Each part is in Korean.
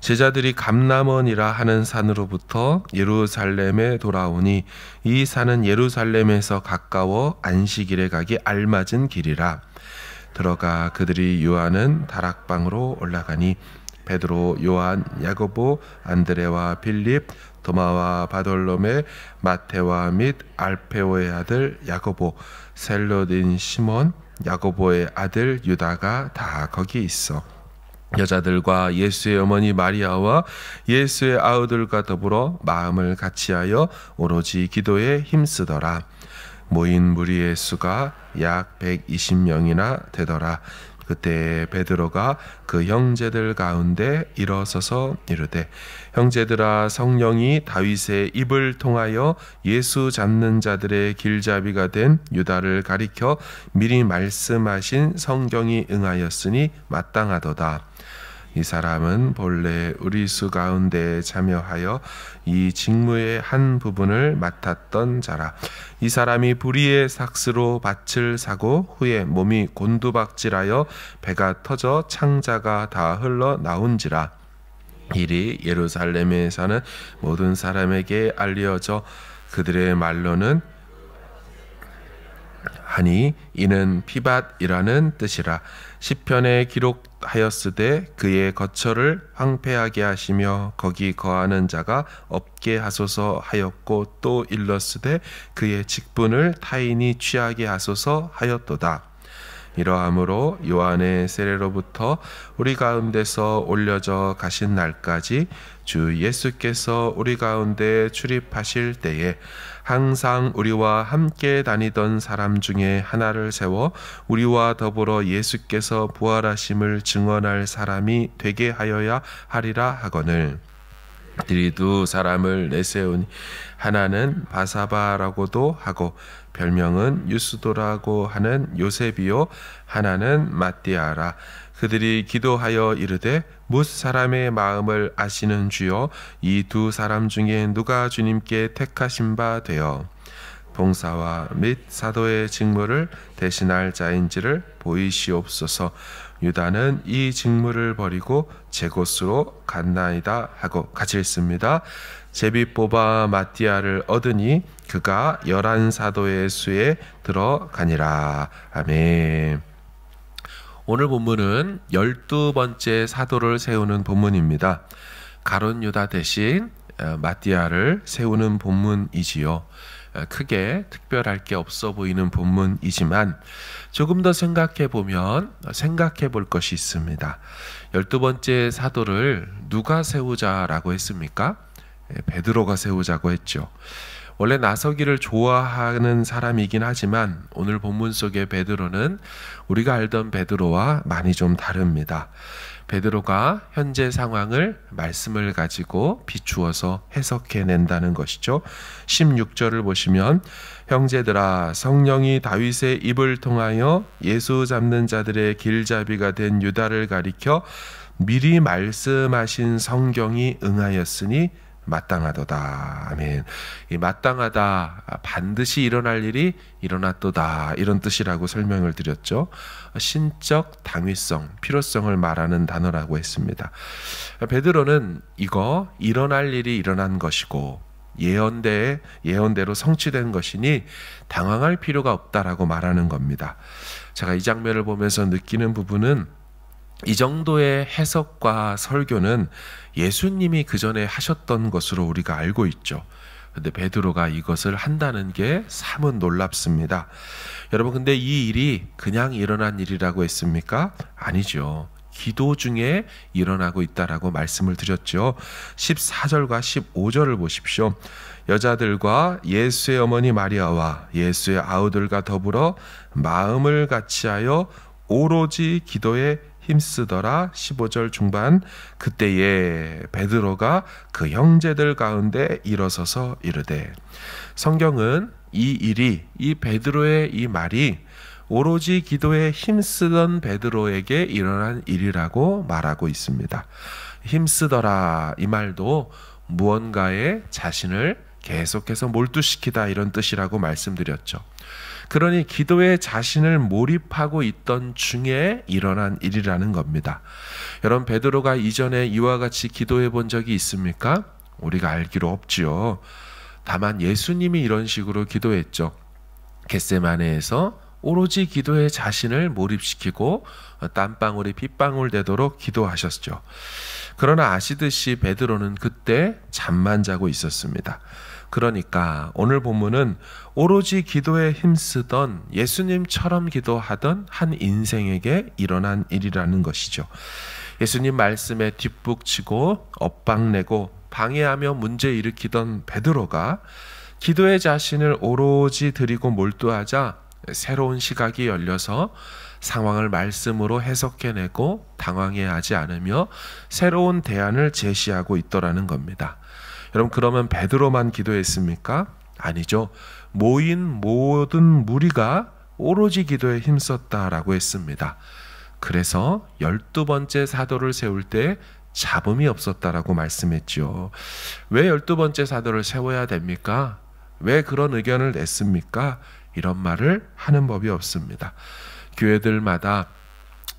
제자들이 감람원이라 하는 산으로부터 예루살렘에 돌아오니 이 산은 예루살렘에서 가까워 안식일에 가기 알맞은 길이라. 들어가 그들이 유하는 다락방으로 올라가니 베드로, 요한, 야고보, 안드레와 빌립, 도마와 바돌로메, 마테와 및 알페오의 아들 야고보, 셀로딘 시몬, 야고보의 아들 유다가 다 거기 있어. 여자들과 예수의 어머니 마리아와 예수의 아우들과 더불어 마음을 같이하여 오로지 기도에 힘쓰더라. 모인 무리의 수가 약 120명이나 되더라. 그때 베드로가 그 형제들 가운데 일어서서 이르되, 형제들아, 성령이 다윗의 입을 통하여 예수 잡는 자들의 길잡이가 된 유다를 가리켜 미리 말씀하신 성경이 응하였으니 마땅하도다. 이 사람은 본래 우리 수 가운데 참여하여 이 직무의 한 부분을 맡았던 자라. 이 사람이 불의의 삭스로 밭을 사고 후에 몸이 곤두박질하여 배가 터져 창자가 다 흘러 나온지라. 일이 예루살렘에 사는 모든 사람에게 알려져 그들의 말로는 하니 이는 피밭이라는 뜻이라. 시편에 기록하였으되 그의 거처를 황폐하게 하시며 거기 거하는 자가 없게 하소서 하였고, 또 일렀으되 그의 직분을 타인이 취하게 하소서 하였도다. 이러함으로 요한의 세례로부터 우리 가운데서 올려져 가신 날까지 주 예수께서 우리 가운데 출입하실 때에 항상 우리와 함께 다니던 사람 중에 하나를 세워 우리와 더불어 예수께서 부활하심을 증언할 사람이 되게 하여야 하리라 하거늘. 이들이 두 사람을 내세우니 하나는 바사바라고도 하고 별명은 유스도라고 하는 요셉이요, 하나는 마띠아라. 그들이 기도하여 이르되, 뭇 사람의 마음을 아시는 주여, 이 두 사람 중에 누가 주님께 택하신 바 되어 봉사와 및 사도의 직무를 대신할 자인지를 보이시옵소서. 유다는 이 직무를 버리고 제 곳으로 갔나이다 하고 같이 읽습니다. 제비 뽑아 마띠아를 얻으니 그가 11사도의 수에 들어가니라. 아멘. 오늘 본문은 12번째 사도를 세우는 본문입니다. 가룟 유다 대신 마띠아를 세우는 본문이지요. 크게 특별할 게 없어 보이는 본문이지만 조금 더 생각해 볼 것이 있습니다. 12번째 사도를 누가 세우자라고 했습니까? 베드로가 세우자고 했죠. 원래 나서기를 좋아하는 사람이긴 하지만 오늘 본문 속의 베드로는 우리가 알던 베드로와 많이 좀 다릅니다. 베드로가 현재 상황을 말씀을 가지고 비추어서 해석해낸다는 것이죠. 16절을 보시면, 형제들아, 성령이 다윗의 입을 통하여 예수 잡는 자들의 길잡이가 된 유다를 가리켜 미리 말씀하신 성경이 응하였으니 마땅하도다. 아멘. 이 마땅하다, 반드시 일어날 일이 일어났도다, 이런 뜻이라고 설명을 드렸죠. 신적 당위성, 필요성을 말하는 단어라고 했습니다. 베드로는 이거 일어날 일이 일어난 것이고 예언대로 성취된 것이니 당황할 필요가 없다라고 말하는 겁니다. 제가 이 장면을 보면서 느끼는 부분은, 이 정도의 해석과 설교는 예수님이 그 전에 하셨던 것으로 우리가 알고 있죠. 근데 베드로가 이것을 한다는 게 참은 놀랍습니다. 여러분, 근데 이 일이 그냥 일어난 일이라고 했습니까? 아니죠. 기도 중에 일어나고 있다라고 말씀을 드렸죠. 14절과 15절을 보십시오. 여자들과 예수의 어머니 마리아와 예수의 아우들과 더불어 마음을 같이하여 오로지 기도에 힘쓰더라. 15절 중반, 그때에 베드로가 그 형제들 가운데 일어서서 이르되. 성경은 이 베드로의 이 말이 오로지 기도에 힘쓰던 베드로에게 일어난 일이라고 말하고 있습니다. 힘쓰더라, 이 말도 무언가에 자신을 계속해서 몰두시키다, 이런 뜻이라고 말씀드렸죠. 그러니 기도에 자신을 몰입하고 있던 중에 일어난 일이라는 겁니다. 여러분, 베드로가 이전에 이와 같이 기도해 본 적이 있습니까? 우리가 알기로 없지요. 다만 예수님이 이런 식으로 기도했죠. 겟세마네에서 오로지 기도에 자신을 몰입시키고 땀방울이 핏방울 되도록 기도하셨죠. 그러나 아시듯이 베드로는 그때 잠만 자고 있었습니다. 그러니까 오늘 본문은 오로지 기도에 힘쓰던 예수님처럼 기도하던 한 인생에게 일어난 일이라는 것이죠. 예수님 말씀에 뒷북치고 엇박내고 방해하며 문제 일으키던 베드로가 기도의 자신을 오로지 드리고 몰두하자 새로운 시각이 열려서 상황을 말씀으로 해석해내고 당황해하지 않으며 새로운 대안을 제시하고 있더라는 겁니다. 여러분, 그러면 베드로만 기도했습니까? 아니죠. 모인 모든 무리가 오로지 기도에 힘썼다라고 했습니다. 그래서 12번째 사도를 세울 때 잡음이 없었다라고 말씀했죠. 왜 12번째 사도를 세워야 됩니까? 왜 그런 의견을 냈습니까? 이런 말을 하는 법이 없습니다. 교회들마다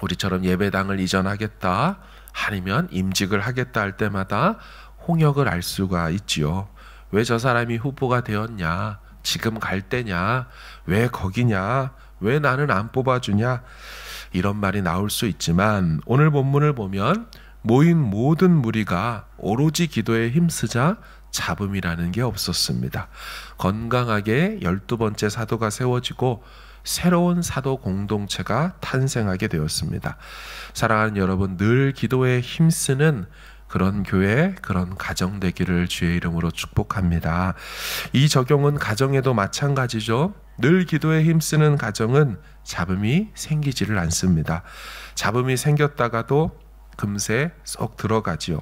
우리처럼 예배당을 이전하겠다, 아니면 임직을 하겠다 할 때마다 홍역을 알 수가 있지요. 왜 저 사람이 후보가 되었냐? 지금 갈 때냐? 왜 거기냐? 왜 나는 안 뽑아주냐? 이런 말이 나올 수 있지만 오늘 본문을 보면 모인 모든 무리가 오로지 기도에 힘쓰자 잡음이라는 게 없었습니다. 건강하게 12번째 사도가 세워지고 새로운 사도 공동체가 탄생하게 되었습니다. 사랑하는 여러분, 늘 기도에 힘쓰는 그런 교회, 그런 가정 되기를 주의 이름으로 축복합니다. 이 적용은 가정에도 마찬가지죠. 늘 기도에 힘쓰는 가정은 잡음이 생기지를 않습니다. 잡음이 생겼다가도 금세 쏙 들어가지요.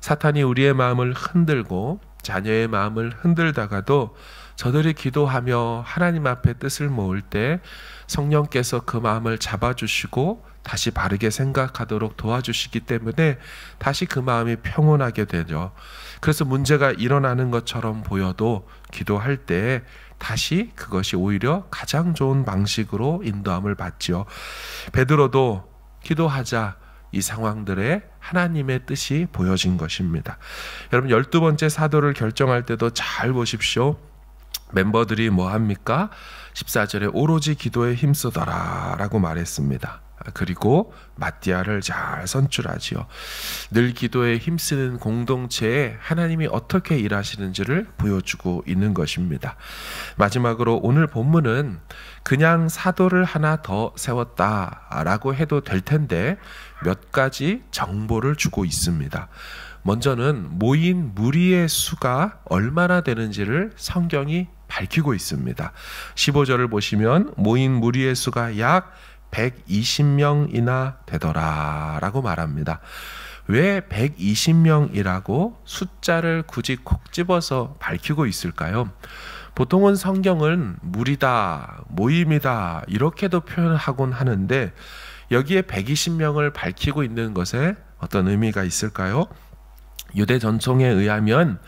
사탄이 우리의 마음을 흔들고 자녀의 마음을 흔들다가도 저들이 기도하며 하나님 앞에 뜻을 모을 때 성령께서 그 마음을 잡아주시고 다시 바르게 생각하도록 도와주시기 때문에 다시 그 마음이 평온하게 되죠. 그래서 문제가 일어나는 것처럼 보여도 기도할 때 다시 그것이 오히려 가장 좋은 방식으로 인도함을 받지요. 베드로도 기도하자 이 상황들에 하나님의 뜻이 보여진 것입니다. 여러분, 12번째 사도를 결정할 때도 잘 보십시오. 멤버들이 뭐 합니까? 14절에 오로지 기도에 힘쓰더라 라고 말했습니다. 그리고 마띠아를 잘 선출하지요. 늘 기도에 힘쓰는 공동체에 하나님이 어떻게 일하시는지를 보여주고 있는 것입니다. 마지막으로 오늘 본문은 그냥 사도를 하나 더 세웠다라고 해도 될 텐데 몇 가지 정보를 주고 있습니다. 먼저는 모인 무리의 수가 얼마나 되는지를 성경이 밝히고 있습니다. 15절을 보시면 모인 무리의 수가 약 120명이나 되더라 라고 말합니다. 왜 120명이라고 숫자를 굳이 콕 집어서 밝히고 있을까요? 보통은 성경은 무리다, 모임이다 이렇게도 표현하곤 하는데 여기에 120명을 밝히고 있는 것에 어떤 의미가 있을까요? 유대 전통에 의하면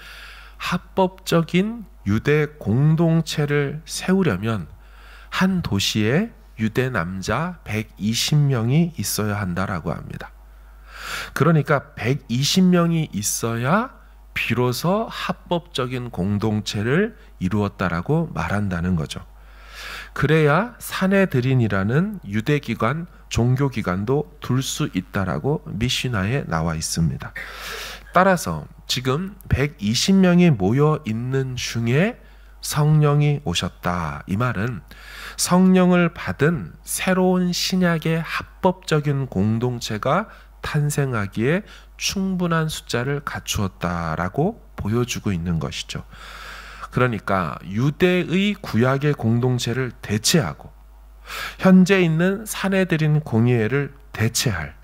합법적인 유대 공동체를 세우려면 한 도시에 유대 남자 120명이 있어야 한다라고 합니다. 그러니까 120명이 있어야 비로소 합법적인 공동체를 이루었다라고 말한다는 거죠. 그래야 사내들인이라는 유대기관, 종교기관도 둘 수 있다라고 미시나에 나와 있습니다. 따라서 지금 120명이 모여 있는 중에 성령이 오셨다. 이 말은 성령을 받은 새로운 신약의 합법적인 공동체가 탄생하기에 충분한 숫자를 갖추었다라고 보여주고 있는 것이죠. 그러니까 유대의 구약의 공동체를 대체하고 현재 있는 사내들인 공의회를 대체할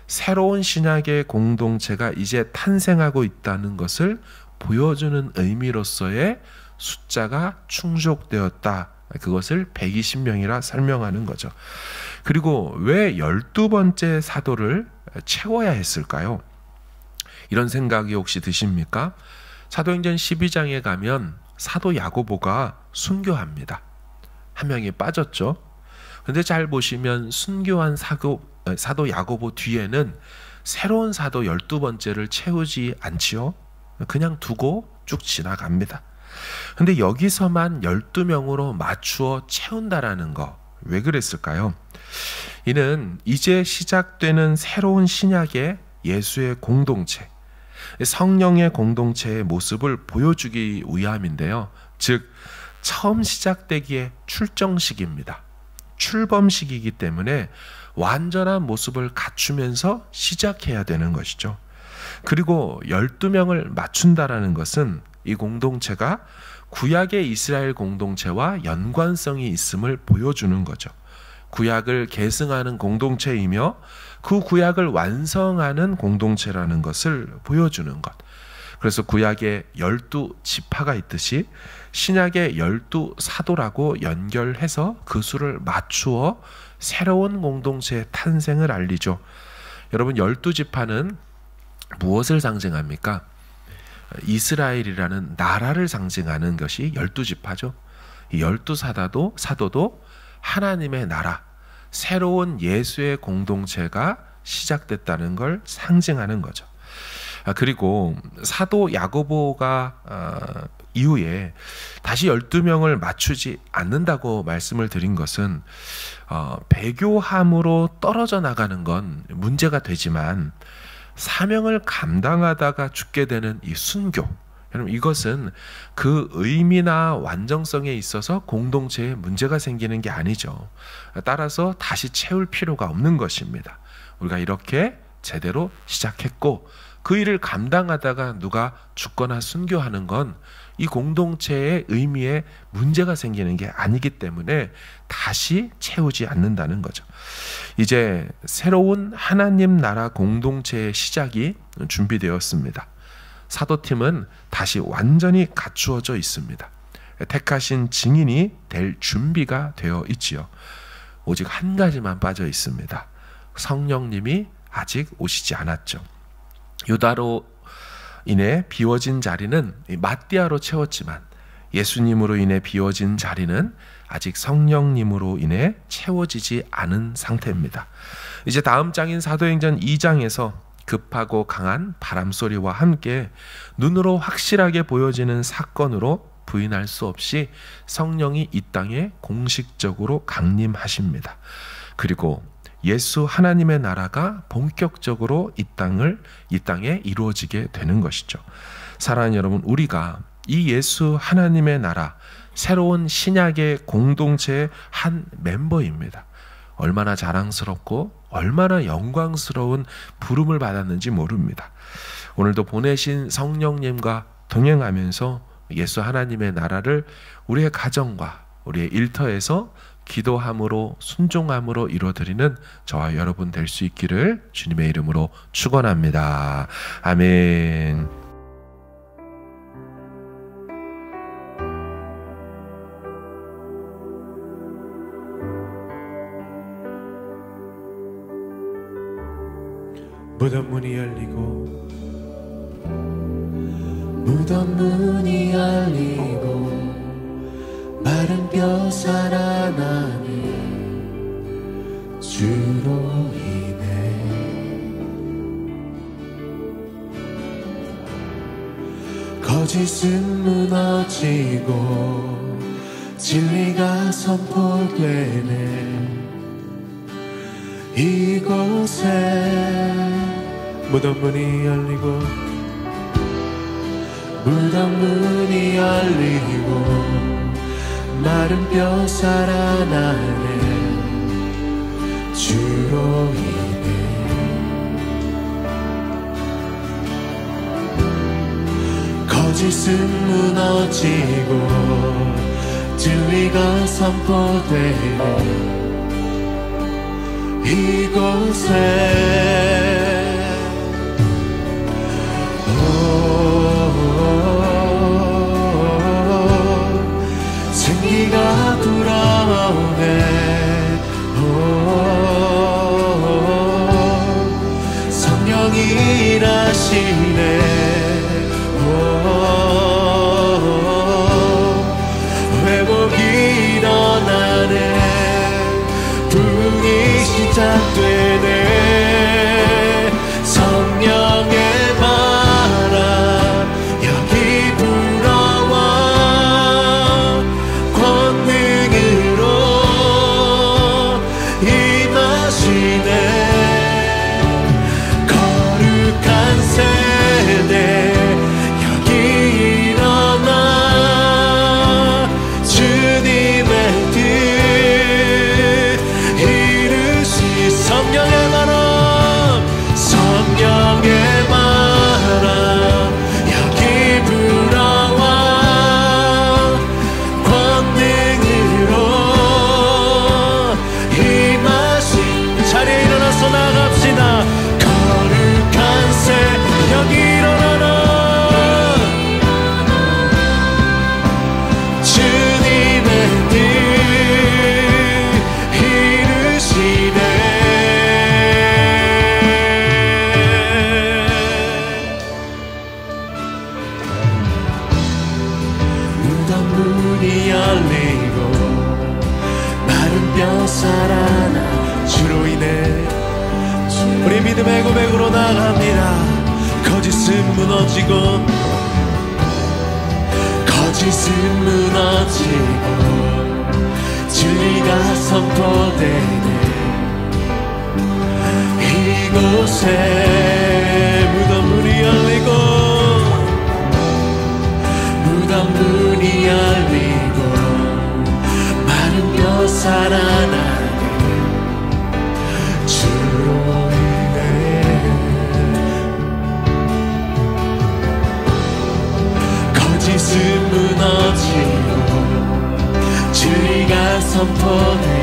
새로운 신약의 공동체가 이제 탄생하고 있다는 것을 보여주는 의미로서의 숫자가 충족되었다. 그것을 120명이라 설명하는 거죠. 그리고 왜 12번째 사도를 채워야 했을까요? 이런 생각이 혹시 드십니까? 사도행전 12장에 가면 사도 야고보가 순교합니다. 한 명이 빠졌죠. 근데 잘 보시면 순교한 사도 야고보 뒤에는 새로운 사도 12번째를 채우지 않지요. 그냥 두고 쭉 지나갑니다. 근데 여기서만 12명으로 맞추어 채운다라는 거, 왜 그랬을까요? 이는 이제 시작되는 새로운 신약의 예수의 공동체, 성령의 공동체의 모습을 보여주기 위함인데요. 즉 처음 시작되기에 출정식입니다. 출범식이기 때문에 완전한 모습을 갖추면서 시작해야 되는 것이죠. 그리고 12명을 맞춘다라는 것은 이 공동체가 구약의 이스라엘 공동체와 연관성이 있음을 보여주는 거죠. 구약을 계승하는 공동체이며 그 구약을 완성하는 공동체라는 것을 보여주는 것. 그래서 구약에 12지파가 있듯이 신약의 12사도라고 연결해서 그 수를 맞추어 새로운 공동체의 탄생을 알리죠. 여러분, 12지파는 무엇을 상징합니까? 이스라엘이라는 나라를 상징하는 것이 12지파죠. 이 12사도도 하나님의 나라, 새로운 예수의 공동체가 시작됐다는 걸 상징하는 거죠. 그리고 사도 야고보가 이후에 다시 12명을 맞추지 않는다고 말씀을 드린 것은 배교함으로 떨어져 나가는 건 문제가 되지만 사명을 감당하다가 죽게 되는 이 순교, 여러분 이것은 그 의미나 완전성에 있어서 공동체에 문제가 생기는 게 아니죠. 따라서 다시 채울 필요가 없는 것입니다. 우리가 이렇게 제대로 시작했고 그 일을 감당하다가 누가 죽거나 순교하는 건 이 공동체의 의미에 문제가 생기는 게 아니기 때문에 다시 채우지 않는다는 거죠. 이제 새로운 하나님 나라 공동체의 시작이 준비되었습니다. 사도팀은 다시 완전히 갖추어져 있습니다. 택하신 증인이 될 준비가 되어 있지요. 오직 한 가지만 빠져 있습니다. 성령님이 아직 오시지 않았죠. 유다로 인해 비워진 자리는 마띠아로 채웠지만 예수님으로 인해 비워진 자리는 아직 성령님으로 인해 채워지지 않은 상태입니다. 이제 다음 장인 사도행전 2장에서 급하고 강한 바람소리와 함께 눈으로 확실하게 보여지는 사건으로 부인할 수 없이 성령이 이 땅에 공식적으로 강림하십니다. 그리고 예수 하나님의 나라가 본격적으로 이 땅에 이루어지게 되는 것이죠. 사랑하는 여러분, 우리가 이 예수 하나님의 나라, 새로운 신약의 공동체의 한 멤버입니다. 얼마나 자랑스럽고 얼마나 영광스러운 부름을 받았는지 모릅니다. 오늘도 보내신 성령님과 동행하면서 예수 하나님의 나라를 우리의 가정과 우리의 일터에서 기도함으로 순종함으로 이루어드리는 저와 여러분 될 수 있기를 주님의 이름으로 축원합니다. 아멘. 무덤 문이 열리고 무덤 문이 열리고 마른 뼈 살아나니 주로 인해 거짓은 무너지고 진리가 선포되네. 이곳에 무덤 문이 열리고 무덤 문이 열리고 마른 뼈 살아나네. 주로 인해 거짓은 무너지고 진리가 선포되네. 이곳에 생기가 불어오네. 성령이 일하시네. 회복이 일어나 살아나 주로 인해 우리 믿음의 고백으로 나갑니다. 거짓은 무너지고 거짓은 무너지고 진리가 선포되네. 이곳에 무덤 문이 열리고 무덤 문이 열리고 마른 뼈 살아나네. 주로 인해 거짓은 무너지고 진리가 선포되네.